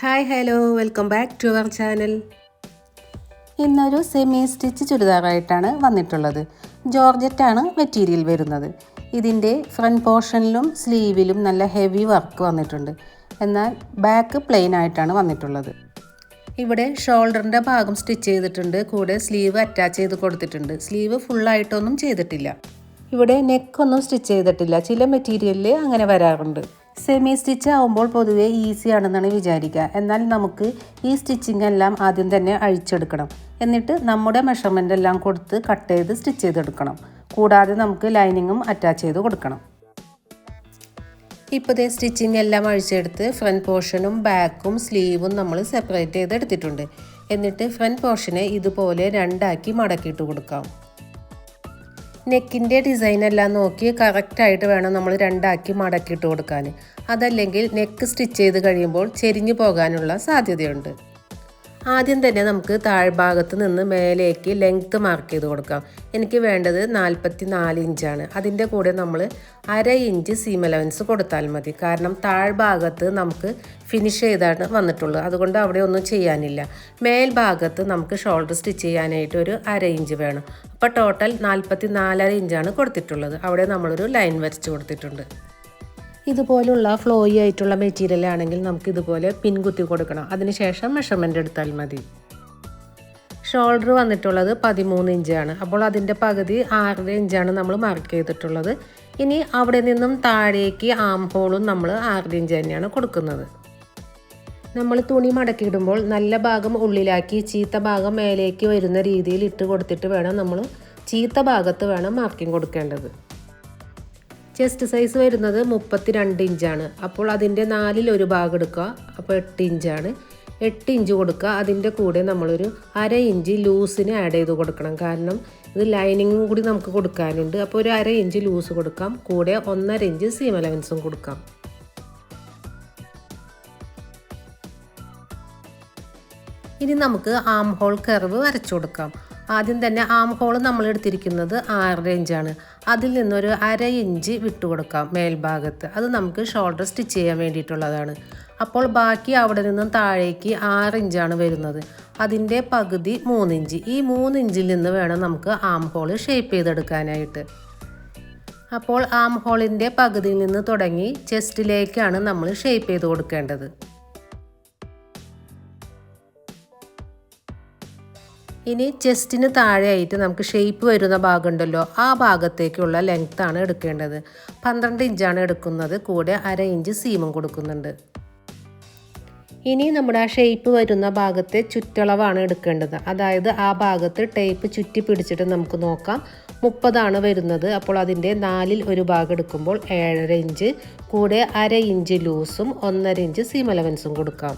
Hi hello welcome back to our channel. ഇന്നൊരു semi stitch ചുരിദാറായിട്ടാണ് വന്നിട്ടുള്ളത്. ജോർജറ്റാണ് മെറ്റീരിയൽ വരുന്നത്. ഇതിൻ്റെ ഫ്രണ്ട് പോർഷനിലും സ്ലീവിലും നല്ല ഹെവി വർക്ക് വന്നിട്ടുണ്ട്. എന്നാൽ ബാക്ക് പ്ലെയിൻ ആയിട്ടാണ് വന്നിട്ടുള്ളത്. ഇവിടെ ഷോൾഡറിൻ്റെ ഭാഗം സ്റ്റിച്ച് ചെയ്തിട്ടുണ്ട്. കൂടെ സ്ലീവ് അറ്റാച്ച് ചെയ്ത് കൊടുത്തിട്ടുണ്ട്. സ്ലീവ് ഫുള്ളായിട്ടൊന്നും ചെയ്തിട്ടില്ല. ഇവിടെ നെക്കൊന്നും സ്റ്റിച്ച് ചെയ്തിട്ടില്ല. ചില മെറ്റീരിയലിൽ അങ്ങനെ വരാറുണ്ട്. സെമി സ്റ്റിച്ച് ആവുമ്പോൾ പൊതുവെ ഈസി ആണെന്നാണ് വിചാരിക്കുക. എന്നാൽ നമുക്ക് ഈ സ്റ്റിച്ചിങ് എല്ലാം ആദ്യം തന്നെ അഴിച്ചെടുക്കണം. എന്നിട്ട് നമ്മുടെ മെഷർമെൻ്റ് എല്ലാം കൊടുത്ത് കട്ട് ചെയ്ത് സ്റ്റിച്ച് ചെയ്തെടുക്കണം. കൂടാതെ നമുക്ക് ലൈനിങ്ങും അറ്റാച്ച് ചെയ്ത് കൊടുക്കണം. ഇപ്പോഴത്തെ സ്റ്റിച്ചിങ് എല്ലാം അഴിച്ചെടുത്ത് ഫ്രണ്ട് പോർഷനും ബാക്കും സ്ലീവും നമ്മൾ സെപ്പറേറ്റ് ചെയ്ത് എടുത്തിട്ടുണ്ട്. എന്നിട്ട് ഫ്രണ്ട് പോർഷനെ ഇതുപോലെ രണ്ടാക്കി മടക്കിയിട്ട് കൊടുക്കാം. നെക്കിൻ്റെ ഡിസൈൻ എല്ലാം നോക്കി കറക്റ്റായിട്ട് വേണം നമ്മൾ രണ്ടാക്കി മടക്കിയിട്ട് കൊടുക്കാൻ. അതല്ലെങ്കിൽ നെക്ക് സ്റ്റിച്ച് ചെയ്ത് കഴിയുമ്പോൾ ചെരിഞ്ഞു പോകാനുള്ള സാധ്യതയുണ്ട്. ആദ്യം തന്നെ നമുക്ക് താഴ്ഭാഗത്ത് നിന്ന് മേലേക്ക് ലെങ്ത്ത് മാർക്ക് ചെയ്ത് കൊടുക്കാം. എനിക്ക് വേണ്ടത് 44 ഇഞ്ചാണ്. അതിൻ്റെ കൂടെ നമ്മൾ 1/2 ഇഞ്ച് സീം അലവൻസ് കൊടുത്താൽ മതി. കാരണം താഴ്ഭാഗത്ത് നമുക്ക് ഫിനിഷ് ചെയ്താണ് വന്നിട്ടുള്ളത്. അതുകൊണ്ട് അവിടെ ഒന്നും ചെയ്യാനില്ല. മേൽഭാഗത്ത് നമുക്ക് ഷോൾഡർ സ്റ്റിച്ച് ചെയ്യാനായിട്ട് ഒരു 1/2 ഇഞ്ച് വേണം. അപ്പോൾ ടോട്ടൽ 44.5 ഇഞ്ചാണ് കൊടുത്തിട്ടുള്ളത്. അവിടെ നമ്മളൊരു ലൈൻ വരച്ച് കൊടുത്തിട്ടുണ്ട്. ഇതുപോലുള്ള ഫ്ലോയി ആയിട്ടുള്ള മെറ്റീരിയൽ ആണെങ്കിൽ നമുക്ക് ഇതുപോലെ പിൻകുത്തി കൊടുക്കണം. അതിനുശേഷം മെഷർമെൻ്റ് എടുത്താൽ മതി. ഷോൾഡർ വന്നിട്ടുള്ളത് 13 ഇഞ്ചാണ്. അപ്പോൾ അതിൻ്റെ പകുതി 6.5 ഇഞ്ചാണ് നമ്മൾ മാർക്ക് ചെയ്തിട്ടുള്ളത്. ഇനി അവിടെ നിന്നും താഴേക്ക് ആം ഹോളും നമ്മൾ 6.5 ഇഞ്ച് തന്നെയാണ് കൊടുക്കുന്നത്. നമ്മൾ തുണി മടക്കിയിടുമ്പോൾ നല്ല ഭാഗം ഉള്ളിലാക്കി ചീത്ത ഭാഗം മേലേക്ക് വരുന്ന രീതിയിൽ ഇട്ട് കൊടുത്തിട്ട് വേണം നമ്മൾ ചീത്ത ഭാഗത്ത് വേണം മാർക്കിംഗ് കൊടുക്കേണ്ടത്. ചെസ്റ്റ് സൈസ് വരുന്നത് 32 ഇഞ്ചാണ്. അപ്പോൾ അതിൻ്റെ 1/4 ഭാഗം എടുക്കുക. അപ്പോൾ 8 ഇഞ്ചാണ്. 8 ഇഞ്ച് കൊടുക്കുക. അതിൻ്റെ കൂടെ നമ്മളൊരു 1/2 ഇഞ്ച് ലൂസിന് ആഡ് ചെയ്ത് കൊടുക്കണം. കാരണം ഇത് ലൈനിങ്ങും കൂടി നമുക്ക് കൊടുക്കാനുണ്ട്. അപ്പോൾ ഒരു 1/2 ഇഞ്ച് ലൂസ് കൊടുക്കാം. കൂടെ 1.5 ഇഞ്ച് സീം അലവൻസും കൊടുക്കാം. ഇനി നമുക്ക് ആം ഹോൾ കർവ് വരച്ചു കൊടുക്കാം. ആദ്യം തന്നെ ആം ഹോൾ നമ്മൾ എടുത്തിരിക്കുന്നത് 6.5 ഇഞ്ചാണ്. അതിൽ നിന്നൊരു 1/2 ഇഞ്ച് വിട്ടുകൊടുക്കാം മേൽഭാഗത്ത്. അത് നമുക്ക് ഷോൾഡർ സ്റ്റിച്ച് ചെയ്യാൻ വേണ്ടിയിട്ടുള്ളതാണ്. അപ്പോൾ ബാക്കി അവിടെ നിന്നും താഴേക്ക് 6 ഇഞ്ചാണ് വരുന്നത്. അതിൻ്റെ പകുതി 3 ഇഞ്ച്. ഈ 3 ഇഞ്ചിൽ നിന്ന് വേണം നമുക്ക് ആം ഹോൾ ഷേപ്പ് ചെയ്തെടുക്കാനായിട്ട്. അപ്പോൾ ആം ഹോളിൻ്റെ പകുതിയിൽ നിന്ന് തുടങ്ങി ചെസ്റ്റിലേക്കാണ് നമ്മൾ ഷേപ്പ് ചെയ്ത് കൊടുക്കേണ്ടത്. ഇനി ചെസ്റ്റിന് താഴെയായിട്ട് നമുക്ക് ഷേപ്പ് വരുന്ന ഭാഗമുണ്ടല്ലോ, ആ ഭാഗത്തേക്കുള്ള ലെങ്ത്താണ് എടുക്കേണ്ടത്. 12 ഇഞ്ചാണ് എടുക്കുന്നത്. കൂടെ 1/2 ഇഞ്ച് സീമും കൊടുക്കുന്നുണ്ട്. ഇനി നമ്മുടെ ആ ഷേപ്പ് വരുന്ന ഭാഗത്തെ ചുറ്റളവാണ് എടുക്കേണ്ടത്. അതായത് ആ ഭാഗത്ത് ടേപ്പ് ചുറ്റി പിടിച്ചിട്ട് നമുക്ക് നോക്കാം. 30 വരുന്നത്. അപ്പോൾ അതിൻ്റെ 4/1 ഭാഗം എടുക്കുമ്പോൾ 7.5 ഇഞ്ച്. കൂടെ 1/2 ഇഞ്ച് ലൂസും 1.5 ഇഞ്ച് സീം അലവൻസും കൊടുക്കാം.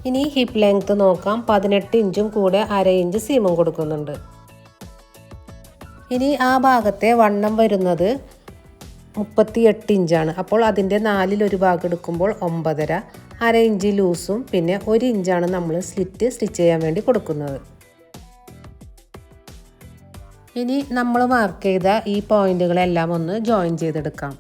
ഇനി ഹിപ്പ് ലെങ്ത്ത് നോക്കാം. 18 ഇഞ്ചും കൂടെ 1/2 ഇഞ്ച് സീമും കൊടുക്കുന്നുണ്ട്. ഇനി ആ ഭാഗത്തെ വണ്ണം വരുന്നത് 38 ഇഞ്ചാണ്. അപ്പോൾ അതിൻ്റെ 4/1 ഭാഗം എടുക്കുമ്പോൾ 9.5. 1/2 ഇഞ്ച് ലൂസും പിന്നെ 1 ഇഞ്ചാണ് നമ്മൾ സ്റ്റിച്ച് ചെയ്യാൻ വേണ്ടി കൊടുക്കുന്നത്. ഇനി നമ്മൾ മാർക്ക് ചെയ്ത ഈ പോയിന്റുകളെല്ലാം ഒന്ന് ജോയിൻ ചെയ്തെടുക്കാം.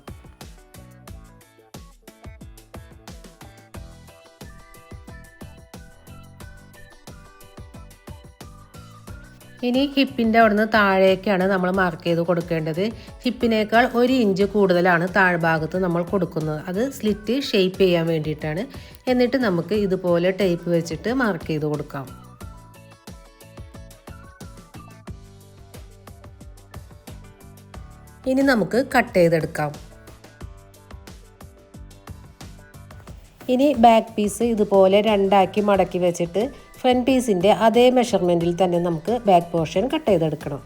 ഇനി ഹിപ്പിൻ്റെ അവിടുന്ന് താഴേക്കാണ് നമ്മൾ മാർക്ക് ചെയ്ത് കൊടുക്കേണ്ടത്. ഹിപ്പിനേക്കാൾ 1 ഇഞ്ച് കൂടുതലാണ് താഴ്ഭാഗത്ത് നമ്മൾ കൊടുക്കുന്നത്. അത് സ്ലിറ്റ് ഷേപ്പ് ചെയ്യാൻ വേണ്ടിയിട്ടാണ്. എന്നിട്ട് നമുക്ക് ഇതുപോലെ ടേപ്പ് വെച്ചിട്ട് മാർക്ക് ചെയ്ത് കൊടുക്കാം. ഇനി നമുക്ക് കട്ട് ചെയ്തെടുക്കാം. ഇനി ബാക്ക് പീസ് ഇതുപോലെ രണ്ടാക്കി മടക്കി വെച്ചിട്ട് ഫ്രണ്ട് പീസിൻ്റെ അതേ മെഷർമെൻറ്റിൽ തന്നെ നമുക്ക് ബാക്ക് പോർഷൻ കട്ട് ചെയ്തെടുക്കണം.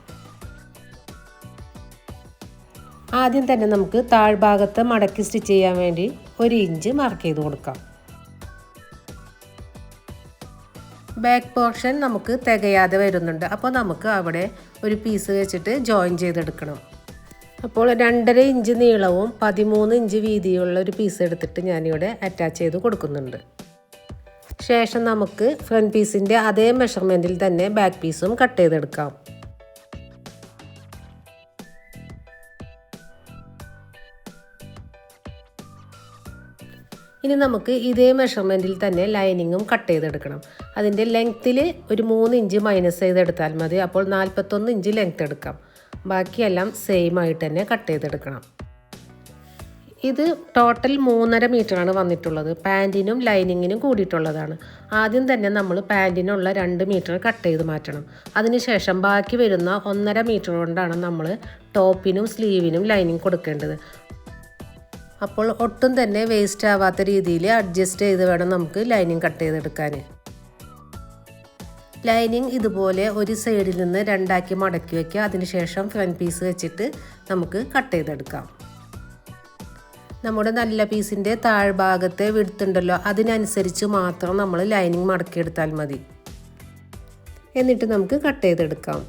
ആദ്യം തന്നെ നമുക്ക് താഴ്ഭാഗത്ത് മടക്കി സ്റ്റിച്ച് ചെയ്യാൻ വേണ്ടി 1 ഇഞ്ച് മാർക്ക് ചെയ്ത് കൊടുക്കാം. ബാക്ക് പോർഷൻ നമുക്ക് തികയാതെ വരുന്നുണ്ട്. അപ്പോൾ നമുക്ക് അവിടെ ഒരു പീസ് വെച്ചിട്ട് ജോയിൻ ചെയ്തെടുക്കണം. അപ്പോൾ 2.5 ഇഞ്ച് നീളവും 13 ഇഞ്ച് വീതിയുള്ള ഒരു പീസ് എടുത്തിട്ട് ഞാനിവിടെ അറ്റാച്ച് ചെയ്ത് കൊടുക്കുന്നുണ്ട്. ശേഷം നമുക്ക് ഫ്രണ്ട് പീസിൻ്റെ അതേ മെഷർമെൻറ്റിൽ തന്നെ ബാക്ക് പീസും കട്ട് ചെയ്തെടുക്കാം. ഇനി നമുക്ക് ഇതേ മെഷർമെൻറ്റിൽ തന്നെ ലൈനിങ്ങും കട്ട് ചെയ്തെടുക്കണം. അതിൻ്റെ ലെങ്ത്തിൽ ഒരു 3 ഇഞ്ച് മൈനസ് ചെയ്തെടുത്താൽ മതി. അപ്പോൾ 41 ഇഞ്ച് ലെങ്ത് എടുക്കാം. ബാക്കിയെല്ലാം സെയിം ആയിട്ട് തന്നെ കട്ട് ചെയ്തെടുക്കണം. ഇത് ടോട്ടൽ 3.5 മീറ്ററാണ് വന്നിട്ടുള്ളത്. പാൻറ്റിനും ലൈനിങ്ങിനും കൂടിയിട്ടുള്ളതാണ്. ആദ്യം തന്നെ നമ്മൾ പാൻറ്റിനുള്ള 2 മീറ്റർ കട്ട് ചെയ്ത് മാറ്റണം. അതിനുശേഷം ബാക്കി വരുന്ന 1.5 മീറ്റർ കൊണ്ടാണ് നമ്മൾ ടോപ്പിനും സ്ലീവിനും ലൈനിങ് കൊടുക്കേണ്ടത്. അപ്പോൾ ഒട്ടും തന്നെ വേസ്റ്റ് ആവാത്ത രീതിയിൽ അഡ്ജസ്റ്റ് ചെയ്ത് വേണം നമുക്ക് ലൈനിങ് കട്ട് ചെയ്തെടുക്കാൻ. ലൈനിങ് ഇതുപോലെ ഒരു സൈഡിൽ നിന്ന് 2 മടക്കി വയ്ക്കുക. അതിനുശേഷം ഫ്രണ്ട് പീസ് വെച്ചിട്ട് നമുക്ക് കട്ട് ചെയ്തെടുക്കാം. നമ്മുടെ നല്ല പീസിൻ്റെ താഴ്ഭാഗത്തെ വിടുത്തുണ്ടല്ലോ, അതിനനുസരിച്ച് മാത്രം നമ്മൾ ലൈനിങ് മടക്കിയെടുത്താൽ മതി. എന്നിട്ട് നമുക്ക് കട്ട് ചെയ്തെടുക്കാം.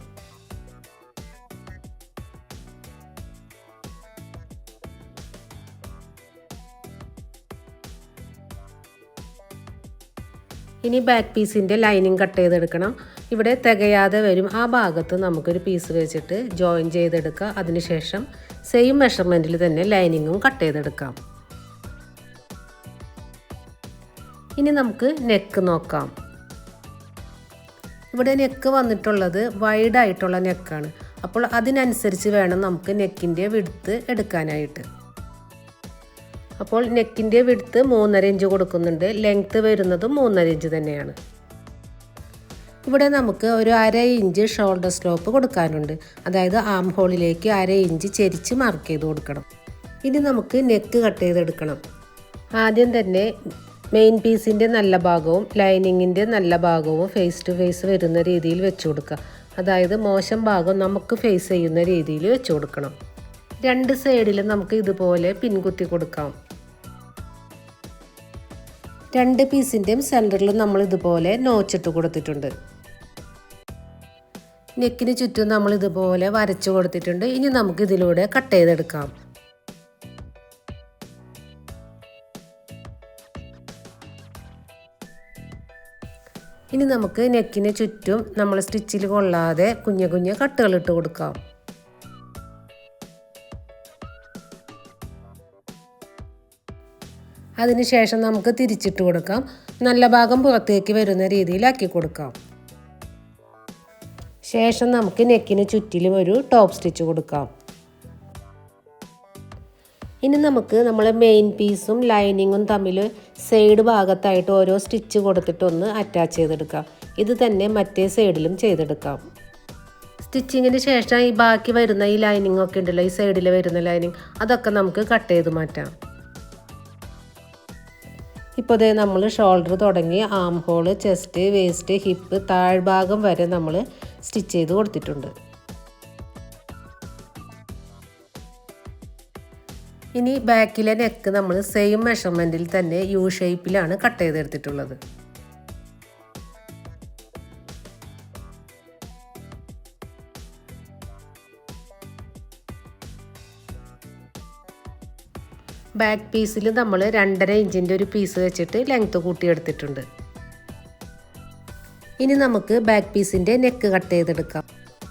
ഇനി ബാക്ക് പീസിൻ്റെ ലൈനിങ് കട്ട് ചെയ്തെടുക്കണം. ഇവിടെ തികയാതെ വരും. ആ ഭാഗത്ത് നമുക്കൊരു പീസ് വെച്ചിട്ട് ജോയിൻ ചെയ്തെടുക്കുക. അതിനുശേഷം സെയിം മെഷർമെൻറ്റിൽ തന്നെ ലൈനിങ്ങും കട്ട് ചെയ്തെടുക്കാം. ഇനി നമുക്ക് നെക്ക് നോക്കാം. ഇവിടെ നെക്ക് വന്നിട്ടുള്ളത് വൈഡായിട്ടുള്ള നെക്കാണ്. അപ്പോൾ അതിനനുസരിച്ച് വേണം നമുക്ക് നെക്കിൻ്റെ വിഡ്ത്ത് എടുക്കാനായിട്ട്. അപ്പോൾ നെക്കിൻ്റെ വിഡ്ത്ത് 3.5 ഇഞ്ച് കൊടുക്കുന്നുണ്ട്. ലെങ്ത്ത് വരുന്നതും 3.5 ഇഞ്ച് തന്നെയാണ്. ഇവിടെ നമുക്ക് ഒരു 1/2 ഇഞ്ച് ഷോൾഡർ സ്ലോപ്പ് കൊടുക്കാനുണ്ട്. അതായത് ആം ഹോളിലേക്ക് 1/2 ഇഞ്ച് ചെരിച്ച് മാർക്ക് ചെയ്ത് കൊടുക്കണം. ഇനി നമുക്ക് നെക്ക് കട്ട് ചെയ്തെടുക്കണം. ആദ്യം തന്നെ മെയിൻ പീസിൻ്റെ നല്ല ഭാഗവും ലൈനിങ്ങിൻ്റെ നല്ല ഭാഗവും ഫേസ് ടു ഫേസ് വരുന്ന രീതിയിൽ വെച്ച് കൊടുക്കുക. അതായത് മോശം ഭാഗം നമുക്ക് ഫേസ് ചെയ്യുന്ന രീതിയിൽ വെച്ച് കൊടുക്കണം. 2 സൈഡിലും നമുക്ക് ഇതുപോലെ പിൻകുത്തി കൊടുക്കാം. 2 പീസിൻ്റെയും സെൻറ്ററിൽ നമ്മൾ ഇതുപോലെ നോച്ചിട്ട് കൊടുത്തിട്ടുണ്ട്. നെക്കിന് ചുറ്റും നമ്മൾ ഇതുപോലെ വരച്ചു കൊടുത്തിട്ടുണ്ട്. ഇനി നമുക്ക് ഇതിലൂടെ കട്ട് ചെയ്തെടുക്കാം. ഇനി നമുക്ക് നെക്കിന് ചുറ്റും നമ്മൾ സ്റ്റിച്ചിൽ കൊള്ളാതെ കുഞ്ഞു കുഞ്ഞു കട്ടുകൾ ഇട്ട് കൊടുക്കാം. അതിനുശേഷം നമുക്ക് തിരിച്ചിട്ട് കൊടുക്കാം. നല്ല ഭാഗം പുറത്തേക്ക് വരുന്ന രീതിയിലാക്കി കൊടുക്കാം. ശേഷം നമുക്ക് നെക്കിന് ചുറ്റിലും ഒരു ടോപ്പ് സ്റ്റിച്ച് കൊടുക്കാം. ഇനി നമുക്ക് നമ്മളെ മെയിൻ പീസും ലൈനിങ്ങും തമ്മിൽ സൈഡ് ഭാഗത്തായിട്ട് ഓരോ സ്റ്റിച്ച് കൊടുത്തിട്ടൊന്ന് അറ്റാച്ച് ചെയ്തെടുക്കാം. ഇത് തന്നെ മറ്റേ സൈഡിലും ചെയ്തെടുക്കാം. സ്റ്റിച്ചിങ്ങിന് ശേഷം ഈ ബാക്കി വരുന്ന ഈ ലൈനിങ് ഒക്കെ ഉണ്ടല്ലോ, ഈ സൈഡിൽ വരുന്ന ലൈനിങ്, അതൊക്കെ നമുക്ക് കട്ട് ചെയ്ത് മാറ്റാം. ഇപ്പോൾ ദേ നമ്മൾ ഷോൾഡർ തുടങ്ങി arm hole, chest, waist, hip, താഴ്ഭാഗം വരെ നമ്മൾ സ്റ്റിച്ച് ചെയ്ത് കൊടുത്തിട്ടുണ്ട്. ഇനി ബാക്കിലെ നെക്ക് നമ്മൾ സെയിം മെഷർമെൻറ്റിൽ തന്നെ യു ഷേപ്പിലാണ് കട്ട് ചെയ്തെടുത്തിട്ടുള്ളത്. ബാക്ക് പീസിൽ നമ്മൾ 2.5 ഇഞ്ചിൻ്റെ ഒരു പീസ് വെച്ചിട്ട് ലെങ്ത്ത് കൂട്ടിയെടുത്തിട്ടുണ്ട്. ഇനി നമുക്ക് ബാക്ക് പീസിൻ്റെ നെക്ക് കട്ട് ചെയ്തെടുക്കാം.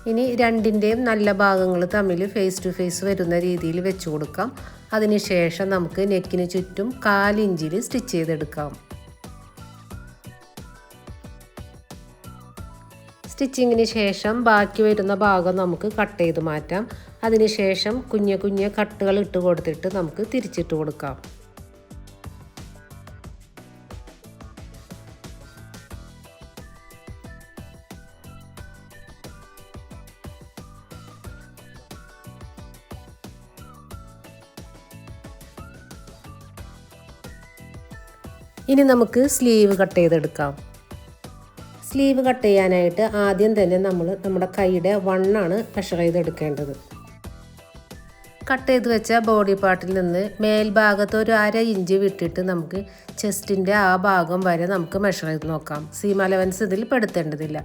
ഇനി രണ്ടിൻ്റെയും നല്ല ഭാഗങ്ങൾ തമ്മിൽ ഫേസ് ടു ഫേസ് വരുന്ന രീതിയിൽ വെച്ച് കൊടുക്കാം. അതിനുശേഷം നമുക്ക് നെക്കിന് ചുറ്റും 1/4 ഇഞ്ചിൽ സ്റ്റിച്ച് ചെയ്തെടുക്കാം. സ്റ്റിച്ചിങ്ങിന് ശേഷം ബാക്കി വരുന്ന ഭാഗം നമുക്ക് കട്ട് ചെയ്ത് മാറ്റാം. അതിനുശേഷം കുഞ്ഞു കുഞ്ഞു കട്ടുകൾ ഇട്ട് കൊടുത്തിട്ട് നമുക്ക് തിരിച്ചിട്ട് കൊടുക്കാം. ഇനി നമുക്ക് സ്ലീവ് കട്ട് ചെയ്തെടുക്കാം. സ്ലീവ് കട്ട് ചെയ്യാനായിട്ട് ആദ്യം തന്നെ നമ്മൾ നമ്മുടെ കൈയുടെ 1 ആണ് മെഷർ ചെയ്തെടുക്കേണ്ടത്. കട്ട് ചെയ്ത് വെച്ച ബോഡി പാർട്ടിൽ നിന്ന് മേൽഭാഗത്ത് ഒരു 1/2 ഇഞ്ച് വിട്ടിട്ട് നമുക്ക് ചെസ്റ്റിൻ്റെ ആ ഭാഗം വരെ നമുക്ക് മെഷർ ചെയ്ത് നോക്കാം. സീം അലവൻസ് ഇതിൽ പെടുത്തേണ്ടതില്ല.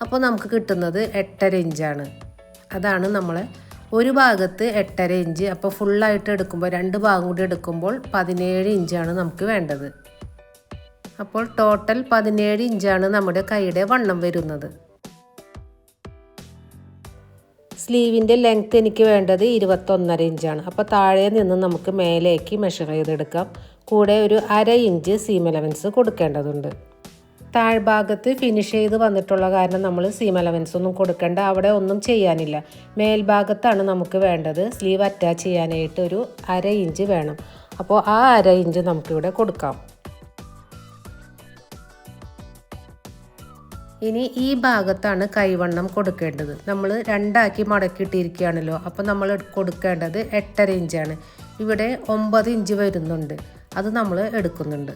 അപ്പോൾ നമുക്ക് കിട്ടുന്നത് 8.5 ഇഞ്ചാണ്. അതാണ് നമ്മളെ ഒരു ഭാഗത്ത് 8.5 ഇഞ്ച്. അപ്പോൾ ഫുള്ളായിട്ട് എടുക്കുമ്പോൾ 2 ഭാഗം കൂടി എടുക്കുമ്പോൾ 17 ഇഞ്ചാണ് നമുക്ക് വേണ്ടത്. അപ്പോൾ ടോട്ടൽ 17 ഇഞ്ചാണ് നമ്മുടെ കൈയുടെ വണ്ണം വരുന്നത്. സ്ലീവിൻ്റെ ലെങ്ത്ത് എനിക്ക് വേണ്ടത് 21.5 ഇഞ്ചാണ്. അപ്പോൾ താഴെ നിന്ന് നമുക്ക് മേലേക്ക് മെഷർ ചെയ്തെടുക്കാം. കൂടെ ഒരു 1/2 ഇഞ്ച് സീം അലവൻസ് കൊടുക്കേണ്ടതുണ്ട്. താഴ്ഭാഗത്ത് ഫിനിഷ് ചെയ്ത് വന്നിട്ടുള്ള കാരണം നമ്മൾ സീം അലവൻസ് ഒന്നും കൊടുക്കേണ്ട, അവിടെ ഒന്നും ചെയ്യാനില്ല. മേൽഭാഗത്താണ് നമുക്ക് വേണ്ടത്. സ്ലീവ് അറ്റാച്ച് ചെയ്യാനായിട്ട് ഒരു 1/2 ഇഞ്ച് വേണം. അപ്പോൾ ആ 1/2 ഇഞ്ച് നമുക്കിവിടെ കൊടുക്കാം. ഇനി ഈ ഭാഗത്താണ് കൈവണ്ണം കൊടുക്കേണ്ടത്. നമ്മൾ 2 ആക്കി മടക്കിയിട്ടിരിക്കുകയാണല്ലോ, അപ്പോൾ നമ്മൾ കൊടുക്കേണ്ടത് 8.5 ഇഞ്ചാണ്. ഇവിടെ 9 ഇഞ്ച് വരുന്നുണ്ട്, അത് നമ്മൾ എടുക്കുന്നുണ്ട്.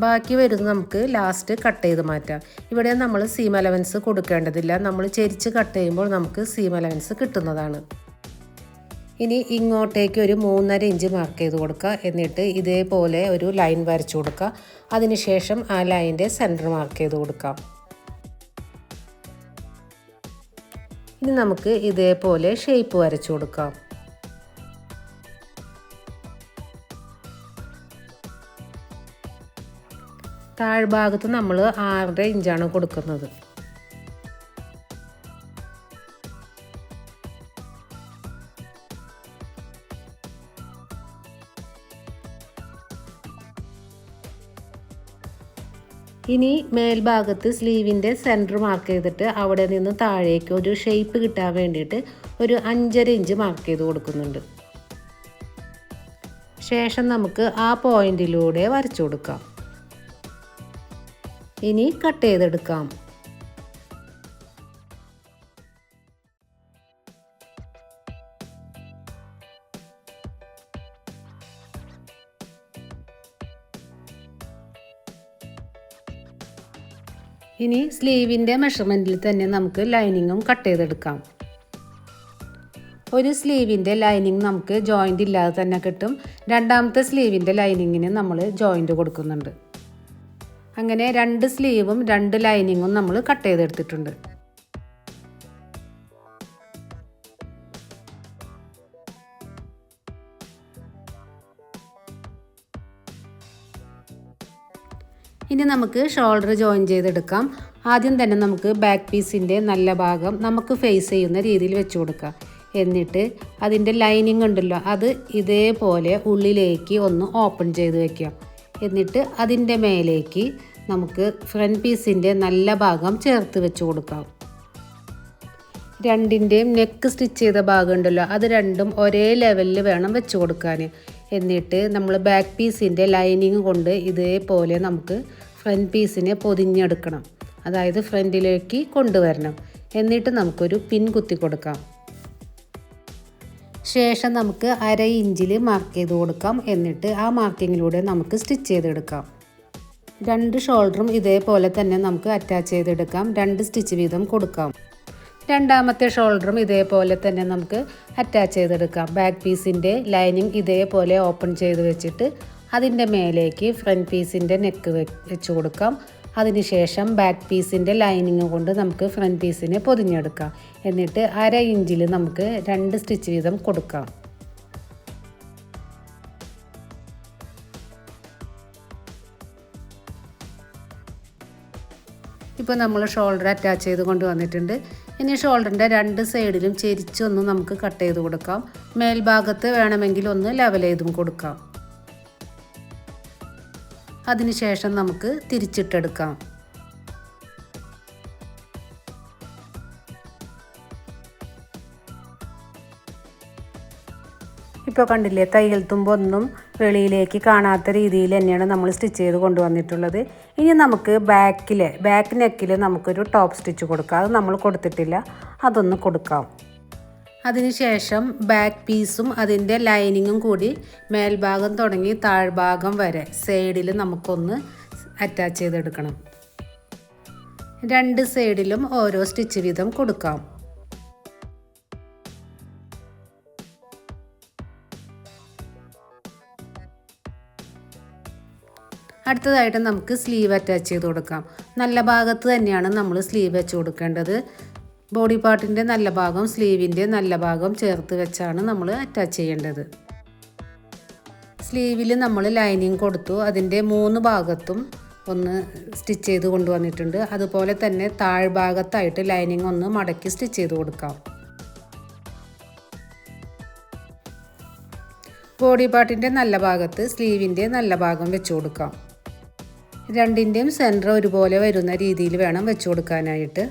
ബാക്കി വരുന്നത് നമുക്ക് ലാസ്റ്റ് കട്ട് ചെയ്ത് മാറ്റാം. ഇവിടെ നമ്മൾ സീം അലവൻസ് കൊടുക്കേണ്ടതില്ല, നമ്മൾ ചെരിച്ച് കട്ട് ചെയ്യുമ്പോൾ നമുക്ക് സീം അലവൻസ് കിട്ടുന്നതാണ്. ഇനി ഇങ്ങോട്ടേക്ക് ഒരു 3.5 ഇഞ്ച് മാർക്ക് ചെയ്ത് കൊടുക്കുക. എന്നിട്ട് ഇതേപോലെ ഒരു ലൈൻ വരച്ചു കൊടുക്കുക. അതിനുശേഷം ആ ലൈനിൻ്റെ സെൻറ്റർ മാർക്ക് ചെയ്ത് കൊടുക്കാം. ഇനി നമുക്ക് ഇതേപോലെ ഷേപ്പ് വരച്ചു കൊടുക്കാം. താഴ്ഭാഗത്ത് നമ്മൾ 6.5 ഇഞ്ചാണ് കൊടുക്കുന്നത്. ഇനി മേൽഭാഗത്ത് സ്ലീവിൻ്റെ സെൻറ്റർ മാർക്ക് ചെയ്തിട്ട് അവിടെ നിന്ന് താഴേക്ക് ഒരു ഷേപ്പ് കിട്ടാൻ വേണ്ടിയിട്ട് ഒരു 5.5 ഇഞ്ച് മാർക്ക് ചെയ്ത് കൊടുക്കുന്നുണ്ട്. ശേഷം നമുക്ക് ആ പോയിന്റിലൂടെ വരച്ചു കൊടുക്കാം. ഇനി കട്ട് ചെയ്തെടുക്കാം. ഇനി സ്ലീവിൻ്റെ മെഷർമെൻറ്റിൽ തന്നെ നമുക്ക് ലൈനിങ്ങും കട്ട് ചെയ്തെടുക്കാം. ഒരു സ്ലീവിൻ്റെ ലൈനിങ് നമുക്ക് ജോയിൻ്റ് ഇല്ലാതെ തന്നെ കിട്ടും. രണ്ടാമത്തെ സ്ലീവിൻ്റെ ലൈനിങ്ങിന് നമ്മൾ ജോയിൻ്റ് കൊടുക്കുന്നുണ്ട്. അങ്ങനെ 2 സ്ലീവും 2 ലൈനിങ്ങും നമ്മൾ കട്ട് ചെയ്തെടുത്തിട്ടുണ്ട്. ഇനി നമുക്ക് ഷോൾഡർ ജോയിൻ ചെയ്തെടുക്കാം. ആദ്യം തന്നെ നമുക്ക് ബാക്ക് പീസിൻ്റെ നല്ല ഭാഗം നമുക്ക് ഫേസ് ചെയ്യുന്ന രീതിയിൽ വെച്ച് കൊടുക്കാം. എന്നിട്ട് അതിൻ്റെ ലൈനിങ് ഉണ്ടല്ലോ, അത് ഇതേപോലെ ഉള്ളിലേക്ക് ഒന്ന് ഓപ്പൺ ചെയ്ത് വയ്ക്കാം. എന്നിട്ട് അതിൻ്റെ മേലേക്ക് നമുക്ക് ഫ്രണ്ട് പീസിൻ്റെ നല്ല ഭാഗം ചേർത്ത് വെച്ച് കൊടുക്കാം. രണ്ടിൻ്റെയും നെക്ക് സ്റ്റിച്ച് ചെയ്ത ഭാഗം ഉണ്ടല്ലോ, അത് രണ്ടും ഒരേ ലെവലിൽ വേണം വെച്ച് കൊടുക്കാൻ. എന്നിട്ട് നമ്മൾ ബാക്ക് പീസിൻ്റെ ലൈനിങ് കൊണ്ട് ഇതേപോലെ നമുക്ക് ഫ്രണ്ട് പീസിനെ പൊതിഞ്ഞെടുക്കണം. അതായത് ഫ്രണ്ടിലേക്ക് കൊണ്ടുവരണം. എന്നിട്ട് നമുക്കൊരു പിൻ കുത്തി കൊടുക്കാം. ശേഷം നമുക്ക് 1/2 ഇഞ്ചിൽ മാർക്ക് ചെയ്ത് കൊടുക്കാം. എന്നിട്ട് ആ മാർക്കിങ്ങിലൂടെ നമുക്ക് സ്റ്റിച്ച് ചെയ്തെടുക്കാം. 2 ഷോൾഡറും ഇതേപോലെ തന്നെ നമുക്ക് അറ്റാച്ച് ചെയ്തെടുക്കാം. 2 സ്റ്റിച്ച് വീതം കൊടുക്കാം. രണ്ടാമത്തെ ഷോൾഡറും ഇതേപോലെ തന്നെ നമുക്ക് അറ്റാച്ച് ചെയ്തെടുക്കാം. ബാക്ക് പീസിൻ്റെ ലൈനിങ് ഇതേപോലെ ഓപ്പൺ ചെയ്ത് വെച്ചിട്ട് അതിൻ്റെ മേലേക്ക് ഫ്രണ്ട് പീസിൻ്റെ നെക്ക് വെച്ച് കൊടുക്കാം. അതിനുശേഷം ബാക്ക് പീസിൻ്റെ ലൈനിങ് കൊണ്ട് നമുക്ക് ഫ്രണ്ട് പീസിനെ പൊതിഞ്ഞെടുക്കാം. എന്നിട്ട് 1/2 ഇഞ്ചിൽ നമുക്ക് 2 സ്റ്റിച്ച് വീതം കൊടുക്കാം. ഇപ്പോൾ നമ്മൾ ഷോൾഡർ അറ്റാച്ച് ചെയ്ത് കൊണ്ടുവന്നിട്ടുണ്ട്. ഇനി ഷോൾഡറിൻ്റെ 2 സൈഡിലും ചെരിച്ചൊന്ന് നമുക്ക് കട്ട് ചെയ്ത് കൊടുക്കാം. മേൽഭാഗത്ത് വേണമെങ്കിൽ ഒന്ന് ലെവൽ ചെയ്തും കൊടുക്കാം. അതിനുശേഷം നമുക്ക് തിരിച്ചിട്ടെടുക്കാം. ഇപ്പോൾ കണ്ടില്ലേ, തയ്യൽ തുമ്പൊന്നും വെളിയിലേക്ക് കാണാത്ത രീതിയിൽ തന്നെയാണ് നമ്മൾ സ്റ്റിച്ച് ചെയ്ത് കൊണ്ടുവന്നിട്ടുള്ളത്. ഇനി നമുക്ക് ബാക്ക് നെക്കിൽ നമുക്കൊരു ടോപ്പ് സ്റ്റിച്ച് കൊടുക്കാം. അത് നമ്മൾ കൊടുത്തിട്ടില്ല, അതൊന്ന് കൊടുക്കാം. അതിനുശേഷം ബാക്ക് പീസും അതിൻ്റെ ലൈനിങ്ങും കൂടി മേൽഭാഗം തുടങ്ങി താഴ്ഭാഗം വരെ സൈഡിൽ നമുക്കൊന്ന് അറ്റാച്ച് ചെയ്തെടുക്കണം. 2 സൈഡിലും ഓരോ സ്റ്റിച്ച് വീതം കൊടുക്കാം. അടുത്തതായിട്ട് നമുക്ക് സ്ലീവ് അറ്റാച്ച് ചെയ്ത് കൊടുക്കാം. നല്ല ഭാഗത്ത് തന്നെയാണ് നമ്മൾ സ്ലീവ് വെച്ച് കൊടുക്കേണ്ടത്. ബോഡി പാർട്ടിൻ്റെ നല്ല ഭാഗം സ്ലീവിൻ്റെ നല്ല ഭാഗം ചേർത്ത് വെച്ചാണ് നമ്മൾ അറ്റാച്ച് ചെയ്യേണ്ടത്. സ്ലീവിൽ നമ്മൾ ലൈനിങ് കൊടുത്തു. അതിൻ്റെ 3 ഭാഗത്തും ഒന്ന് സ്റ്റിച്ച് ചെയ്ത് കൊണ്ടുവന്നിട്ടുണ്ട്. അതുപോലെ തന്നെ താഴ്ഭാഗത്തായിട്ട് ലൈനിങ് ഒന്ന് മടക്കി സ്റ്റിച്ച് ചെയ്ത് കൊടുക്കാം. ബോഡി പാർട്ടിൻ്റെ നല്ല ഭാഗത്ത് സ്ലീവിൻ്റെ നല്ല ഭാഗം വെച്ച് കൊടുക്കാം. രണ്ടിൻ്റെയും സെൻറ്റർ ഒരുപോലെ വരുന്ന രീതിയിൽ വേണം വെച്ച് കൊടുക്കാനായിട്ട്.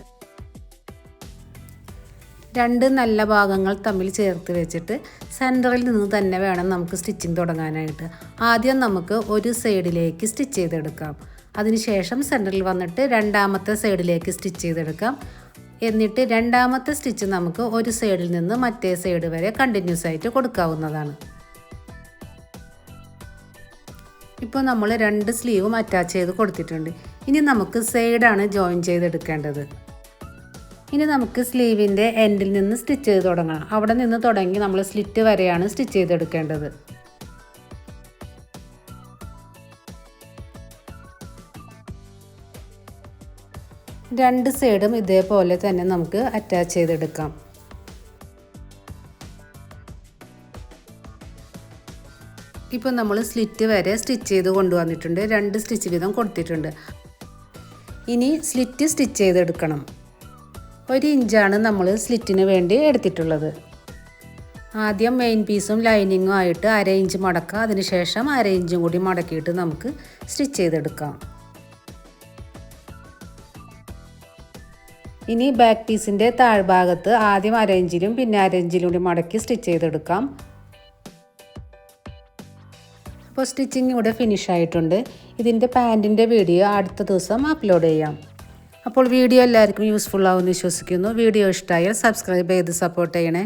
രണ്ട് നല്ല ഭാഗങ്ങൾ തമ്മിൽ ചേർത്ത് വെച്ചിട്ട് സെൻറ്ററിൽ നിന്ന് തന്നെ വേണം നമുക്ക് സ്റ്റിച്ചിങ് തുടങ്ങാനായിട്ട്. ആദ്യം നമുക്ക് ഒരു സൈഡിലേക്ക് സ്റ്റിച്ച് ചെയ്തെടുക്കാം. അതിനുശേഷം സെൻറ്ററിൽ വന്നിട്ട് രണ്ടാമത്തെ സൈഡിലേക്ക് സ്റ്റിച്ച് ചെയ്തെടുക്കാം. എന്നിട്ട് രണ്ടാമത്തെ സ്റ്റിച്ച് നമുക്ക് ഒരു സൈഡിൽ നിന്ന് മറ്റേ സൈഡ് വരെ കണ്ടിന്യൂസ് ആയിട്ട് കൊടുക്കാവുന്നതാണ്. ഇപ്പോൾ നമ്മൾ രണ്ട് സ്ലീവും അറ്റാച്ച് ചെയ്ത് കൊടുത്തിട്ടുണ്ട്. ഇനി നമുക്ക് സൈഡാണ് ജോയിൻ ചെയ്തെടുക്കേണ്ടത്. ഇനി നമുക്ക് സ്ലീവിൻ്റെ എൻഡിൽ നിന്ന് സ്റ്റിച്ച് ചെയ്ത് തുടങ്ങാം. അവിടെ നിന്ന് തുടങ്ങി നമ്മൾ സ്ലിറ്റ് വരെയാണ് സ്റ്റിച്ച് ചെയ്തെടുക്കേണ്ടത്. രണ്ട് സൈഡും ഇതേപോലെ തന്നെ നമുക്ക് അറ്റാച്ച് ചെയ്തെടുക്കാം. ഇപ്പോൾ നമ്മൾ സ്ലിറ്റ് വരെ സ്റ്റിച്ച് ചെയ്ത് കൊണ്ടുവന്നിട്ടുണ്ട്. രണ്ട് സ്റ്റിച്ച് വീതം കൊടുത്തിട്ടുണ്ട്. ഇനി സ്ലിറ്റ് സ്റ്റിച്ച് ചെയ്തെടുക്കണം. 1 ഇഞ്ചാണ് നമ്മൾ സ്ലിറ്റിന് വേണ്ടി എടുത്തിട്ടുള്ളത്. ആദ്യം മെയിൻ പീസും ലൈനിങ്ങും ആയിട്ട് 1/2 ഇഞ്ച് മടക്കുക. അതിനുശേഷം 1/2 ഇഞ്ചും കൂടി മടക്കിയിട്ട് നമുക്ക് സ്റ്റിച്ച് ചെയ്തെടുക്കാം. ഇനി ബാക്ക് പീസിൻ്റെ താഴ്ഭാഗത്ത് ആദ്യം 1/2 ഇഞ്ചിലും പിന്നെ 1/2 ഇഞ്ചിലും കൂടി മടക്കി സ്റ്റിച്ച് ചെയ്തെടുക്കാം. അപ്പോൾ സ്റ്റിച്ചിങ് ഇവിടെ ഫിനിഷ് ആയിട്ടുണ്ട്. ഇതിൻ്റെ പാൻറ്റിൻ്റെ വീഡിയോ അടുത്ത ദിവസം അപ്ലോഡ് ചെയ്യാം. അപ്പോൾ വീഡിയോ എല്ലാവർക്കും യൂസ്ഫുൾ ആവുമെന്ന് വിശ്വസിക്കുന്നു. വീഡിയോ ഇഷ്ടമായാൽ സബ്സ്ക്രൈബ് ചെയ്ത് സപ്പോർട്ട് ചെയ്യണേ.